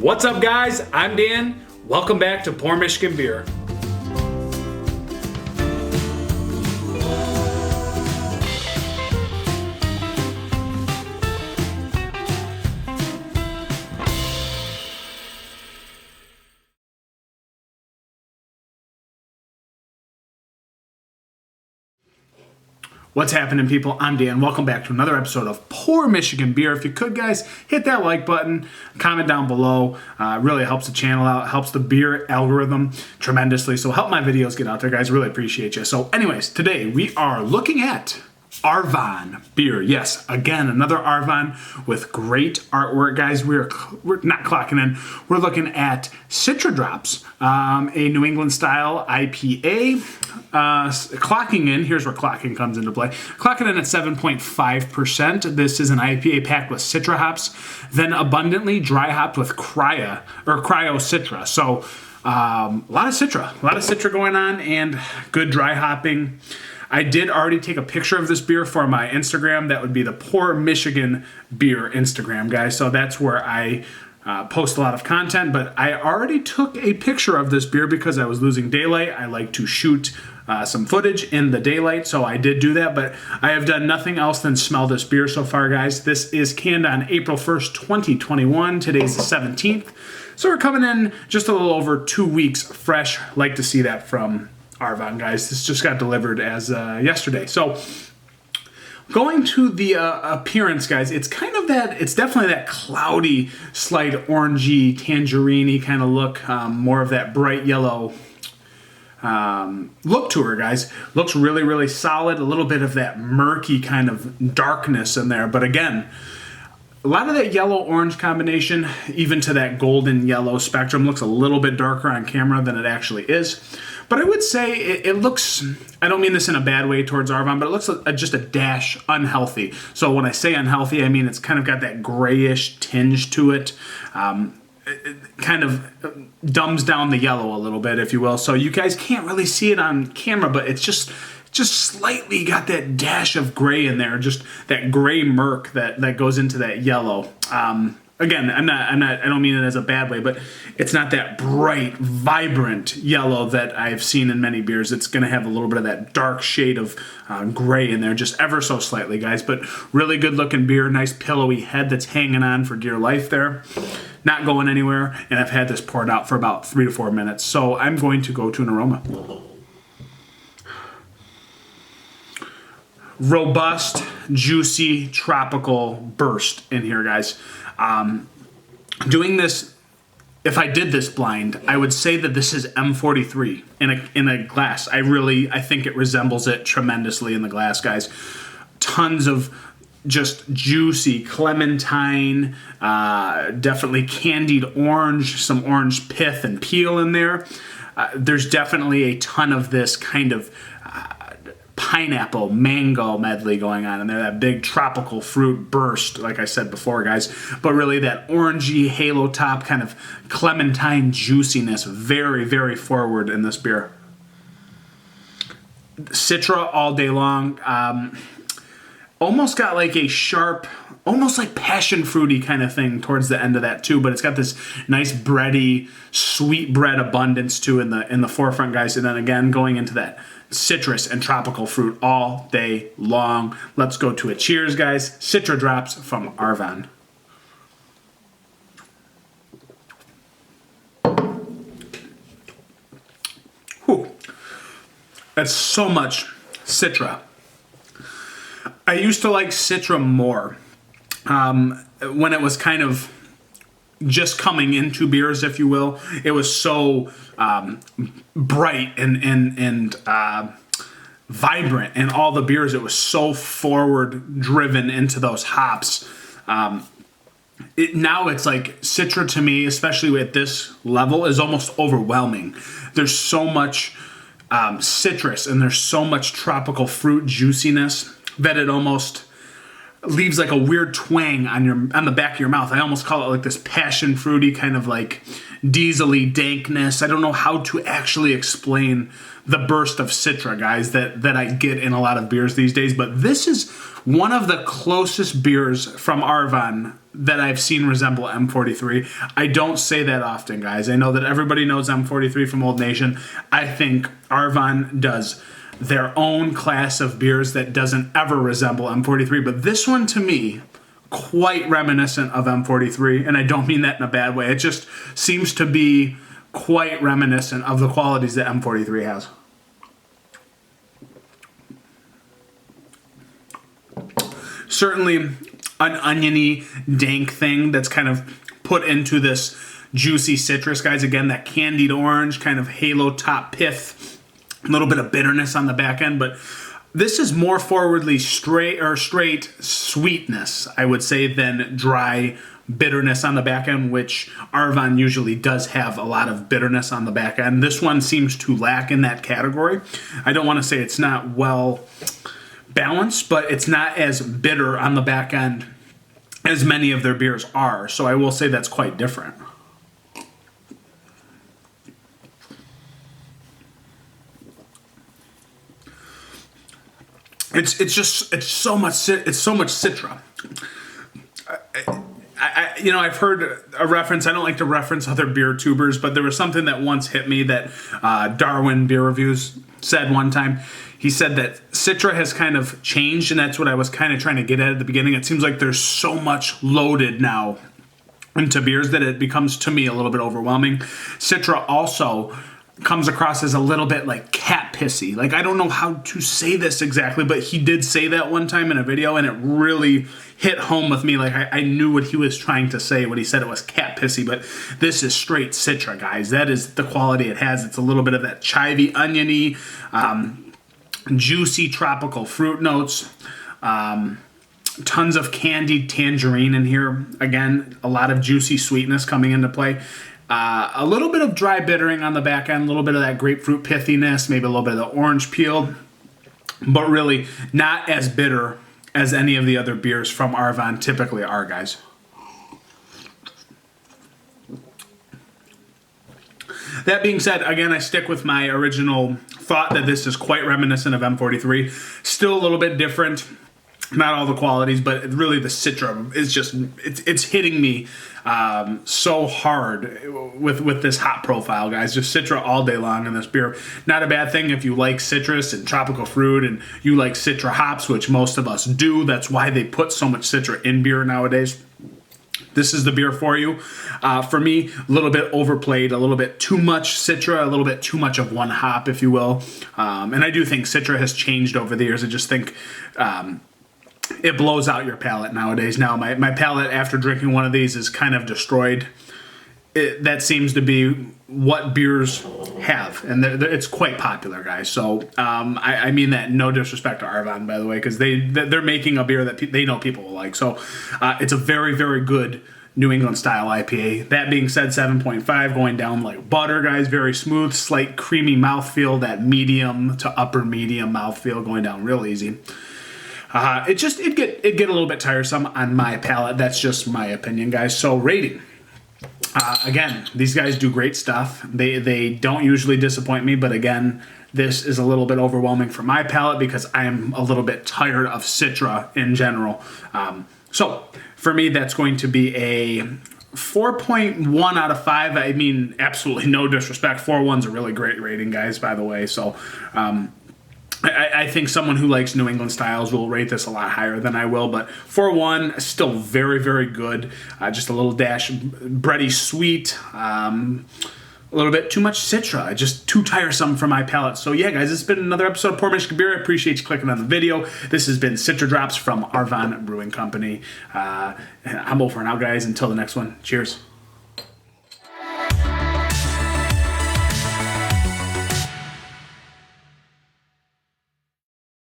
What's up, guys? I'm Dan. Welcome back to Pour Michigan Beer. What's happening, people? I'm Dan. Welcome back to another episode of Pour Michigan Beer. If you could, guys, hit that like button, comment down below. Really helps the channel out, helps the beer algorithm tremendously. So help my videos get out there, guys. Really appreciate you. So anyways, today we are looking at Arvon beer. Yes, again, another Arvon with great artwork, guys. We're not clocking in. We're looking at Citra drops, a New England style IPA. Clocking in, here's where clocking comes into play. Clocking in at 7.5%. This is an IPA packed with Citra hops, then abundantly dry hopped with cryo Citra. So a lot of Citra going on, and good dry hopping. I did already take a picture of this beer for my Instagram. That would be the Pour Michigan Beer Instagram, guys. So that's where I post a lot of content. But I already took a picture of this beer because I was losing daylight. I like to shoot some footage in the daylight, so I did do that. But I have done nothing else than smell this beer so far, guys. This is canned on April 1st, 2021. Today's the 17th. So we're coming in just a little over 2 weeks fresh. Like to see that from Arvon, guys. This just got delivered as yesterday. So going to the appearance, guys, it's definitely that cloudy, slight orangey, tangerine-y kind of look, more of that bright yellow look to her, guys. Looks really, really solid. A little bit of that murky kind of darkness in there, but again, a lot of that yellow-orange combination, even to that golden yellow spectrum, looks a little bit darker on camera than it actually is. But I would say it looks, I don't mean this in a bad way towards Arvon, but it looks just a dash unhealthy. So when I say unhealthy, I mean it's kind of got that grayish tinge to it. It kind of dumbs down the yellow a little bit, if you will. So you guys can't really see it on camera, but it's just slightly got that dash of gray in there, just that gray murk that goes into that yellow. Again, I don't mean it as a bad way, but it's not that bright, vibrant yellow that I've seen in many beers. It's going to have a little bit of that dark shade of gray in there, just ever so slightly, guys. But really good looking beer, nice pillowy head that's hanging on for dear life there. Not going anywhere, and I've had this poured out for about 3 to 4 minutes. So I'm going to go to an aroma. Robust, juicy, tropical burst in here, guys. Doing this, if I did this blind, I would say that this is M43 in a glass. I think it resembles it tremendously in the glass, guys. Tons of just juicy clementine, definitely candied orange, some orange pith and peel in there. There's definitely a ton of this kind of pineapple mango medley going on in there, that big tropical fruit burst, like I said before, guys. But really that orangey halo top kind of clementine juiciness, very, very forward in this beer. Citra all day long. Almost got like a sharp, almost like passion fruity kind of thing towards the end of that too, but it's got this nice bready, sweet bread abundance too in the forefront, guys. And then again, going into that citrus and tropical fruit all day long. Let's go to a cheers, guys. Citra drops from Arvon. Whew. That's so much Citra. I used to like Citra more when it was kind of just coming into beers, if you will. It was so bright and vibrant in all the beers. It was so forward driven into those hops. Now it's like Citra to me, especially at this level, is almost overwhelming. There's so much citrus and there's so much tropical fruit juiciness that it almost leaves like a weird twang on the back of your mouth. I almost call it like this passion fruity kind of like diesel-y dankness. I don't know how to actually explain the burst of Citra, guys, that I get in a lot of beers these days, but this is one of the closest beers from Arvon that I've seen resemble M43. I don't say that often, guys. I know that everybody knows M43 from Old Nation. I think Arvon does their own class of beers that doesn't ever resemble M43, but this one to me, quite reminiscent of M43, and I don't mean that in a bad way. It just seems to be quite reminiscent of the qualities that M43 has. Certainly an oniony, dank thing that's kind of put into this juicy citrus, guys. Again, that candied orange, kind of halo top pith, a little bit of bitterness on the back end, but this is more forwardly straight sweetness, I would say, than dry bitterness on the back end, which Arvon usually does have a lot of bitterness on the back end. This one seems to lack in that category. I don't want to say it's not well balanced, but it's not as bitter on the back end as many of their beers are. So I will say that's quite different. It's so much Citra. I've heard a reference. I don't like to reference other beer tubers, but there was something that once hit me that Darwin Beer Reviews said one time. He said that Citra has kind of changed, and that's what I was kind of trying to get at the beginning. It seems like there's so much loaded now into beers that it becomes, to me, a little bit overwhelming. Citra also comes across as a little bit like cat pissy. Like, I don't know how to say this exactly, but he did say that one time in a video, and it really hit home with me. Like, I knew what he was trying to say when he said it was cat pissy, but this is straight Citra, guys. That is the quality it has. It's a little bit of that chivy, oniony, juicy tropical fruit notes. Tons of candied tangerine in here. Again, a lot of juicy sweetness coming into play. A little bit of dry bittering on the back end, a little bit of that grapefruit pithiness, maybe a little bit of the orange peel, but really not as bitter as any of the other beers from Arvon typically are, guys. That being said, again, I stick with my original thought that this is quite reminiscent of M43. Still a little bit different. Not all the qualities, but really the Citra is just, it's hitting me so hard with this hop profile, guys. Just Citra all day long in this beer. Not a bad thing if you like citrus and tropical fruit and you like Citra hops, which most of us do. That's why they put so much Citra in beer nowadays. This is the beer for you. For me, a little bit overplayed, a little bit too much Citra, a little bit too much of one hop, if you will. And I do think Citra has changed over the years. I just think it blows out your palate nowadays. Now, my palate after drinking one of these is kind of destroyed. That seems to be what beers have, and it's quite popular, guys. So I mean that no disrespect to Arvon, by the way, because they're making a beer that they know people will like. So it's a very, very good New England style IPA. That being said, 7.5 going down like butter, guys. Very smooth, slight creamy mouthfeel, that medium to upper medium mouthfeel going down real easy. It'd get a little bit tiresome on my palate. That's just my opinion, guys. So rating. Again, these guys do great stuff. They don't usually disappoint me, but again, this is a little bit overwhelming for my palate because I'm a little bit tired of Citra in general. So for me, that's going to be a 4.1 out of 5. I mean, absolutely no disrespect. 4.1's a really great rating, guys, by the way. So I think someone who likes New England styles will rate this a lot higher than I will, but 4.1, still very, very good. Just a little dash bready sweet, a little bit too much Citra, just too tiresome for my palate. So yeah, guys, it's been another episode of Pour Michigan Beer. I appreciate you clicking on the video. This has been Citra Drops from Arvon Brewing Company. I'm over and out, guys. Until the next one, cheers.